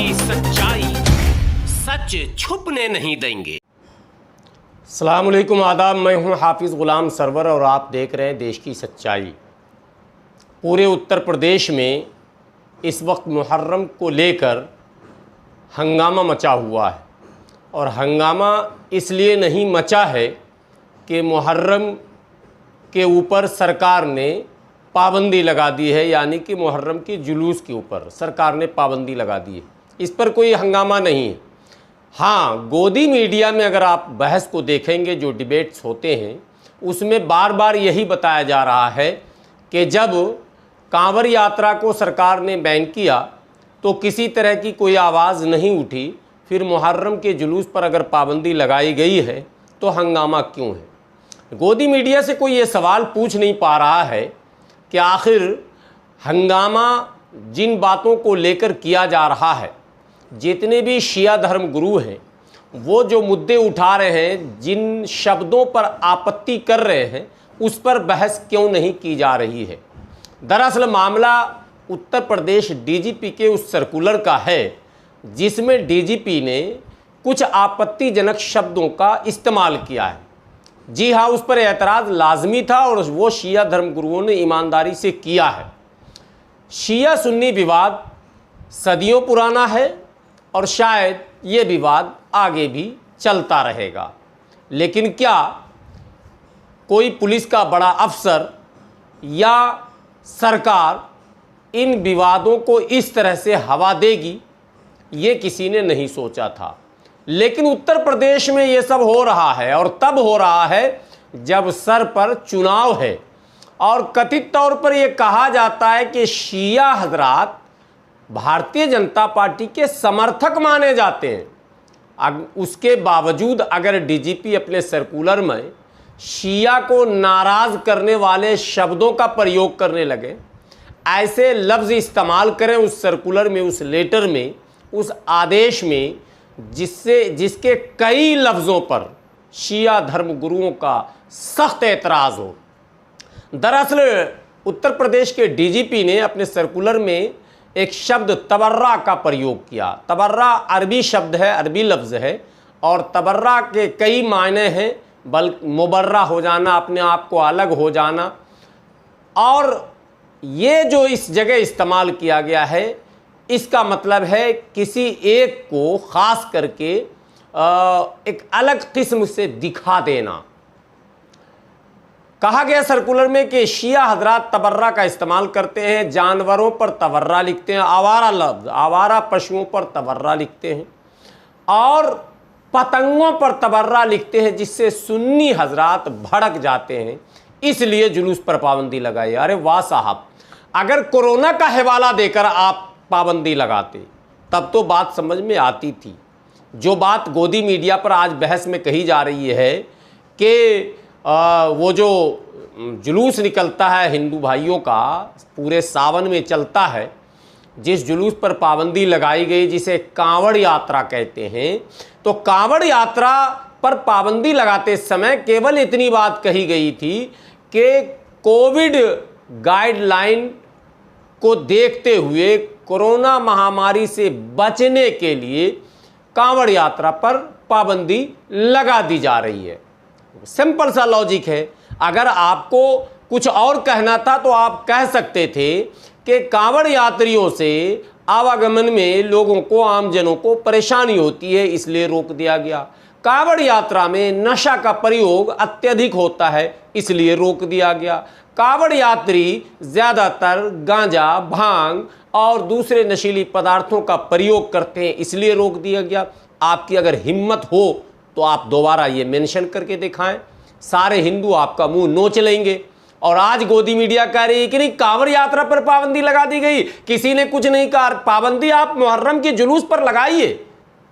की सच्चाई, सच छुपने नहीं देंगे। अस्सलाम वालेकुम, आदाब। मैं हूं हाफिज़ ग़ुलाम सरवर और आप देख रहे हैं देश की सच्चाई। पूरे उत्तर प्रदेश में इस वक्त मुहर्रम को लेकर हंगामा मचा हुआ है और हंगामा इसलिए नहीं मचा है कि मुहर्रम के ऊपर सरकार ने पाबंदी लगा दी है, यानी कि मुहर्रम के जुलूस के ऊपर सरकार ने पाबंदी लगा दी है। इस पर कोई हंगामा नहीं है। हाँ, गोदी मीडिया में अगर आप बहस को देखेंगे, जो डिबेट्स होते हैं उसमें बार बार यही बताया जा रहा है कि जब कांवड़ यात्रा को सरकार ने बैन किया तो किसी तरह की कोई आवाज़ नहीं उठी, फिर मुहर्रम के जुलूस पर अगर पाबंदी लगाई गई है तो हंगामा क्यों है। गोदी मीडिया से कोई ये सवाल पूछ नहीं पा रहा है कि आखिर हंगामा जिन बातों को लेकर किया जा रहा है, जितने भी शिया धर्म गुरु हैं वो जो मुद्दे उठा रहे हैं, जिन शब्दों पर आपत्ति कर रहे हैं, उस पर बहस क्यों नहीं की जा रही है। दरअसल मामला उत्तर प्रदेश डीजीपी के उस सर्कुलर का है जिसमें डीजीपी ने कुछ आपत्तिजनक शब्दों का इस्तेमाल किया है। जी हाँ, उस पर एतराज़ लाजमी था और वो शिया धर्मगुरुओं ने ईमानदारी से किया है। शिया सुन्नी विवाद सदियों पुराना है और शायद ये विवाद आगे भी चलता रहेगा, लेकिन क्या कोई पुलिस का बड़ा अफसर या सरकार इन विवादों को इस तरह से हवा देगी, ये किसी ने नहीं सोचा था। लेकिन उत्तर प्रदेश में ये सब हो रहा है और तब हो रहा है जब सर पर चुनाव है और कथित तौर पर यह कहा जाता है कि शिया हजरात भारतीय जनता पार्टी के समर्थक माने जाते हैं। उसके बावजूद अगर डीजीपी अपने सर्कुलर में शिया को नाराज़ करने वाले शब्दों का प्रयोग करने लगे, ऐसे लफ्ज़ इस्तेमाल करें उस सर्कुलर में, उस लेटर में, उस आदेश में, जिसके कई लफ्ज़ों पर शिया धर्म गुरुओं का सख्त एतराज़ हो। दरअसल उत्तर प्रदेश के डीजीपी ने अपने सर्कुलर में एक शब्द तबर्रा का प्रयोग किया। तबर्रा अरबी शब्द है, अरबी लफ्ज़ है और तबर्रा के कई मायने हैं, बल्कि मुबर्रा हो जाना, अपने आप को अलग हो जाना। और ये जो इस जगह इस्तेमाल किया गया है, इसका मतलब है किसी एक को ख़ास करके एक अलग किस्म से दिखा देना। कहा गया सर्कुलर में कि शिया हजरात तबर्रा का इस्तेमाल करते हैं, जानवरों पर तबर्रा लिखते हैं, आवारा लफ्ज़, आवारा पशुओं पर तबर्रा लिखते हैं और पतंगों पर तबर्रा लिखते हैं, जिससे सुन्नी हजरात भड़क जाते हैं, इसलिए जुलूस पर पाबंदी लगाई। अरे वाह साहब, अगर कोरोना का हवाला देकर आप पाबंदी लगाते तब तो बात समझ में आती थी। जो बात गोदी मीडिया पर आज बहस में कही जा रही है कि वो जो जुलूस निकलता है हिंदू भाइयों का, पूरे सावन में चलता है, जिस जुलूस पर पाबंदी लगाई गई जिसे कांवड़ यात्रा कहते हैं, तो कांवड़ यात्रा पर पाबंदी लगाते समय केवल इतनी बात कही गई थी कि कोविड गाइडलाइन को देखते हुए कोरोना महामारी से बचने के लिए कांवड़ यात्रा पर पाबंदी लगा दी जा रही है। सिंपल सा लॉजिक है। अगर आपको कुछ और कहना था तो आप कह सकते थे कि कांवड़ यात्रियों से आवागमन में लोगों को, आमजनों को परेशानी होती है, इसलिए रोक दिया गया। कांवड़ यात्रा में नशा का प्रयोग अत्यधिक होता है, इसलिए रोक दिया गया। कांवड़ यात्री ज़्यादातर गांजा, भांग और दूसरे नशीली पदार्थों का प्रयोग करते हैं, इसलिए रोक दिया गया। आपकी अगर हिम्मत हो तो आप दोबारा ये मेंशन करके दिखाएं, सारे हिंदू आपका मुंह नोच लेंगे। और आज गोदी मीडिया कह रही है कि नहीं, कांवड़ यात्रा पर पाबंदी लगा दी गई, किसी ने कुछ नहीं कहा। पाबंदी आप मुहर्रम के जुलूस पर लगाइए,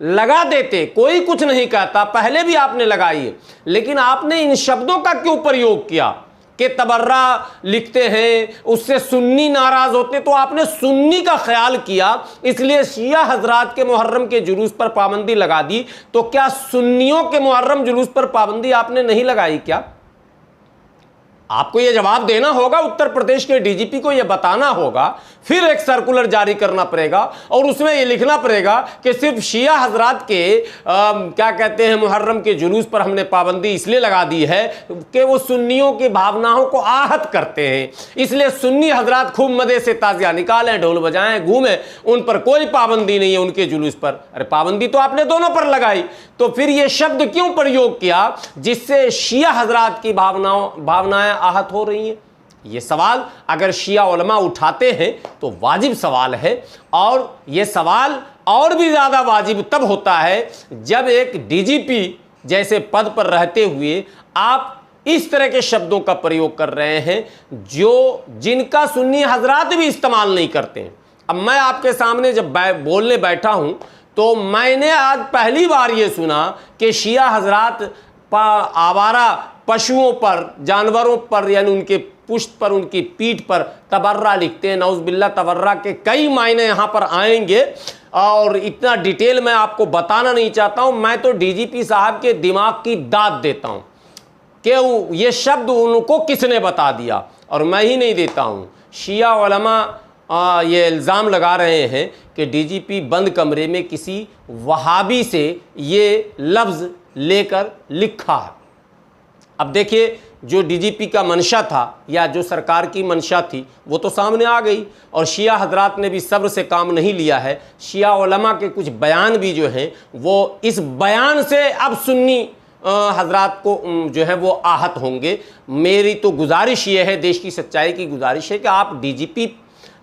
लगा देते, कोई कुछ नहीं कहता, पहले भी आपने लगाई है, लेकिन आपने इन शब्दों का क्यों प्रयोग किया कि तबर्रा लिखते हैं, उससे सुन्नी नाराज होते। तो आपने सुन्नी का ख्याल किया, इसलिए शिया हजरात के मुहर्रम के जुलूस पर पाबंदी लगा दी। तो क्या सुन्नियों के मुहर्रम जुलूस पर पाबंदी आपने नहीं लगाई क्या? आपको ये जवाब देना होगा, उत्तर प्रदेश के डीजीपी को ये बताना होगा, फिर एक सर्कुलर जारी करना पड़ेगा और उसमें ये लिखना पड़ेगा कि सिर्फ शिया हजरात के क्या कहते हैं मुहर्रम के जुलूस पर हमने पाबंदी इसलिए लगा दी है कि वो सुन्नियों की भावनाओं को आहत करते हैं, इसलिए सुन्नी हजरात खूब मजे से ताजिया निकालें, ढोल बजाएं, घूमें, उन पर कोई पाबंदी नहीं है उनके जुलूस पर। अरे पाबंदी तो आपने दोनों पर लगाई, तो फिर ये शब्द क्यों प्रयोग किया जिससे शिया हजरात की भावनाएं आहत हो रही हैं? ये सवाल अगर शिया उलमा उठाते हैं तो वाजिब सवाल है, और ये सवाल और भी ज़्यादा वाजिब तब होता है जब एक डीजीपी जैसे पद पर रहते हुए आप इस तरह के शब्दों का प्रयोग कर रहे हैं जिनका सुन्नी हजरात भी इस्तेमाल नहीं करते हैं। अब मैं आपके सामने जब बोलने बैठा हूं तो मैंने आज पहली बार ये सुना कि शिया हजरात आवारा पशुओं पर, जानवरों पर, यानी उनके पुष्ट पर, उनकी पीठ पर तबर्रा लिखते हैं। नौज़बिल्ला तबर्रा के कई मायने यहाँ पर आएंगे और इतना डिटेल मैं आपको बताना नहीं चाहता हूँ। मैं तो डीजीपी साहब के दिमाग की दाद देता हूँ कि ये शब्द उनको किसने बता दिया, और मैं ही नहीं देता हूँ। शिया उलमा ये इल्ज़ाम लगा रहे हैं कि डीजीपी बंद कमरे में किसी वहाबी से ये लफ्ज़ लेकर लिखा है। अब देखिए, जो डीजीपी का मंशा था या जो सरकार की मंशा थी वो तो सामने आ गई, और शिया हजरात ने भी सब्र से काम नहीं लिया है। शिया उलमा के कुछ बयान भी जो हैं वो इस बयान से अब सुन्नी हजरात को जो है वो आहत होंगे। मेरी तो गुजारिश ये है, देश की सच्चाई की गुजारिश है कि आप डीजीपी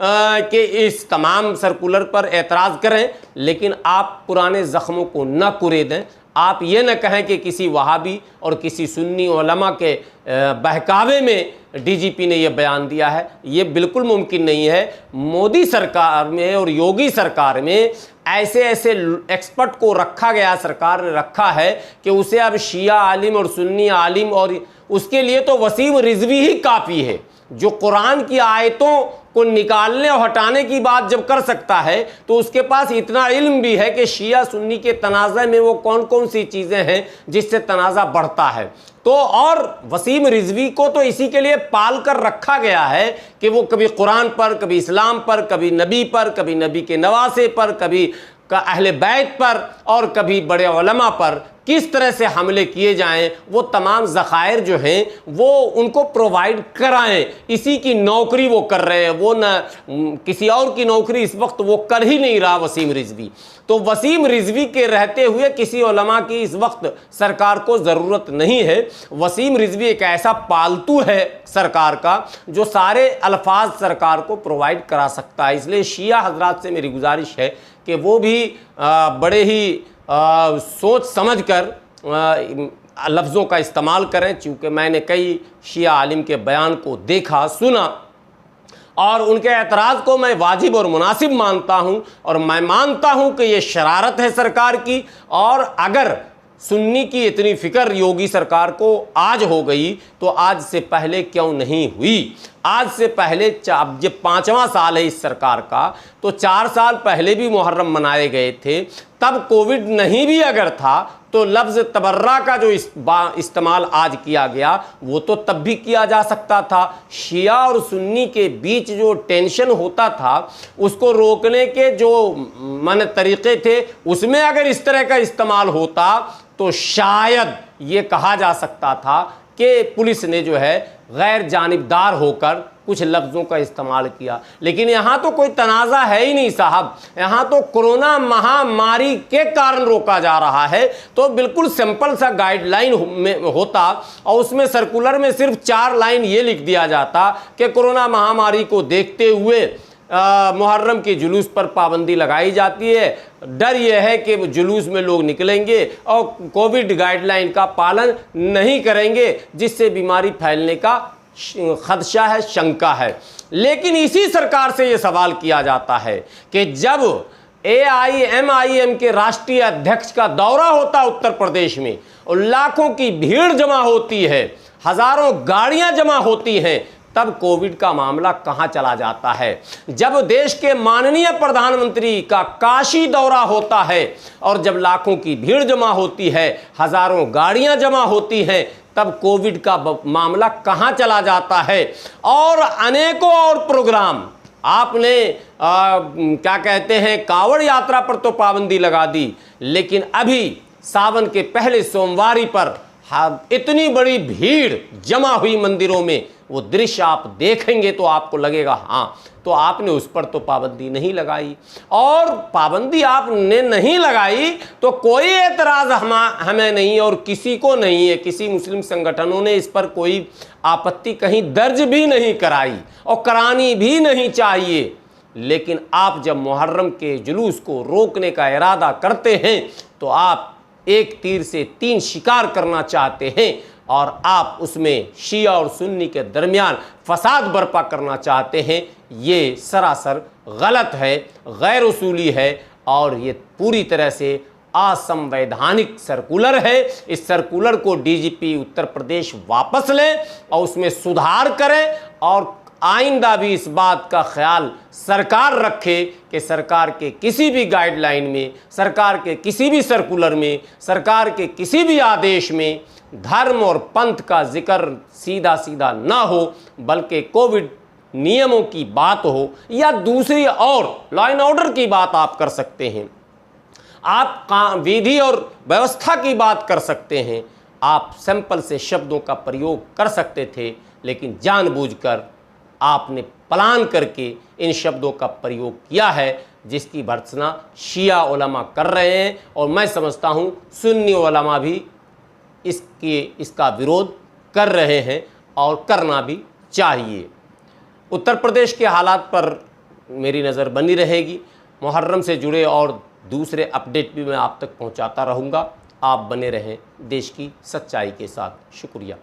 के इस तमाम सर्कुलर पर एतराज़ करें, लेकिन आप पुराने ज़ख्मों को न कुरेदें। आप ये न कहें कि किसी वहाबी और किसी सुन्नी उलमा के बहकावे में डीजीपी ने यह बयान दिया है, ये बिल्कुल मुमकिन नहीं है। मोदी सरकार में और योगी सरकार में ऐसे ऐसे एक्सपर्ट को रखा गया, सरकार ने रखा है कि उसे अब शिया आलिम और सुन्नी आलिम, और उसके लिए तो वसीम रिजवी ही काफ़ी है, जो कुरान की आयतों को निकालने और हटाने की बात जब कर सकता है तो उसके पास इतना इल्म भी है कि शिया सुन्नी के तनाज़ा में वो कौन कौन सी चीज़ें हैं जिससे तनाज़ा बढ़ता है। तो और वसीम रिजवी को तो इसी के लिए पाल कर रखा गया है कि वो कभी कुरान पर, कभी इस्लाम पर, कभी नबी पर, कभी नबी के नवासे पर, कभी अहले बैत पर और कभी बड़े उलमा पर किस तरह से हमले किए जाएं, वो तमाम ज़खायर जो हैं वो उनको प्रोवाइड कराएं। इसी की नौकरी वो कर रहे हैं, वो न किसी और की नौकरी इस वक्त वो कर ही नहीं रहा वसीम रिजवी। तो वसीम रिजवी के रहते हुए किसी उलमा की इस वक्त सरकार को ज़रूरत नहीं है। वसीम रिजवी एक ऐसा पालतू है सरकार का जो सारे अल्फाज सरकार को प्रोवाइड करा सकता है। इसलिए शिया हजरात से मेरी गुजारिश है कि वो भी बड़े ही सोच समझकर लफ्ज़ों का इस्तेमाल करें, चूँकि मैंने कई शिया आलिम के बयान को देखा, सुना, और उनके एतराज़ को मैं वाजिब और मुनासिब मानता हूं, और मैं मानता हूं कि ये शरारत है सरकार की। और अगर सुन्नी की इतनी फ़िक्र योगी सरकार को आज हो गई तो आज से पहले क्यों नहीं हुई? आज से पहले जब 5वां साल है इस सरकार का, तो 4 साल पहले भी मुहर्रम मनाए गए थे। तब कोविड नहीं भी अगर था तो लफ्ज़ तबर्रा का जो इस्तेमाल आज किया गया वो तो तब भी किया जा सकता था। शिया और सुन्नी के बीच जो टेंशन होता था उसको रोकने के जो तरीक़े थे उसमें अगर इस तरह का इस्तेमाल होता तो शायद ये कहा जा सकता था कि पुलिस ने जो है गैर जानिबदार होकर कुछ लफ्ज़ों का इस्तेमाल किया। लेकिन यहाँ तो कोई तनाज़ा है ही नहीं साहब, यहाँ तो कोरोना महामारी के कारण रोका जा रहा है। तो बिल्कुल सिंपल सा गाइडलाइन में होता और उसमें सर्कुलर में सिर्फ 4 लाइन ये लिख दिया जाता कि कोरोना महामारी को देखते हुए मुहर्रम के जुलूस पर पाबंदी लगाई जाती है। डर यह है कि जुलूस में लोग निकलेंगे और कोविड गाइडलाइन का पालन नहीं करेंगे, जिससे बीमारी फैलने का खदशा है, शंका है। लेकिन इसी सरकार से ये सवाल किया जाता है कि जब AIMIM के राष्ट्रीय अध्यक्ष का दौरा होता उत्तर प्रदेश में और लाखों की भीड़ जमा होती है, हज़ारों गाड़ियां जमा होती हैं, तब कोविड का मामला कहां चला जाता है? जब देश के माननीय प्रधानमंत्री का काशी दौरा होता है और जब लाखों की भीड़ जमा होती है, हज़ारों गाड़ियां जमा होती हैं, तब कोविड का मामला कहाँ चला जाता है। और अनेकों और प्रोग्राम आपने क्या कहते हैं, कांवड़ यात्रा पर तो पाबंदी लगा दी, लेकिन अभी सावन के पहले सोमवारी पर इतनी बड़ी भीड़ जमा हुई मंदिरों में, वो दृश्य आप देखेंगे तो आपको लगेगा हाँ, तो आपने उस पर तो पाबंदी नहीं लगाई। और पाबंदी आपने नहीं लगाई तो कोई एतराज़ हमें नहीं और किसी को नहीं है, किसी मुस्लिम संगठनों ने इस पर कोई आपत्ति कहीं दर्ज भी नहीं कराई और करानी भी नहीं चाहिए। लेकिन आप जब मुहर्रम के जुलूस को रोकने का इरादा करते हैं तो आप एक तीर से तीन शिकार करना चाहते हैं और आप उसमें शिया और सुन्नी के दरमियान फसाद बर्पा करना चाहते हैं। ये सरासर गलत है, गैर उसूली है और ये पूरी तरह से असंवैधानिक सर्कुलर है। इस सर्कुलर को डीजीपी उत्तर प्रदेश वापस लें और उसमें सुधार करें और आइंदा भी इस बात का ख्याल सरकार रखे कि सरकार के किसी भी गाइडलाइन में, सरकार के किसी भी सर्कुलर में, सरकार के किसी भी आदेश में धर्म और पंथ का जिक्र सीधा सीधा ना हो, बल्कि कोविड नियमों की बात हो या दूसरी और लॉ एंड ऑर्डर की बात आप कर सकते हैं, आप विधि और व्यवस्था की बात कर सकते हैं, आप सिंपल से शब्दों का प्रयोग कर सकते थे, लेकिन जानबूझकर आपने प्लान करके इन शब्दों का प्रयोग किया है जिसकी भर्त्सना शिया उलमा कर रहे हैं। और मैं समझता हूँ सुन्नी उलमा भी इसका विरोध कर रहे हैं और करना भी चाहिए। उत्तर प्रदेश के हालात पर मेरी नज़र बनी रहेगी। मुहर्रम से जुड़े और दूसरे अपडेट भी मैं आप तक पहुंचाता रहूंगा। आप बने रहें देश की सच्चाई के साथ। शुक्रिया।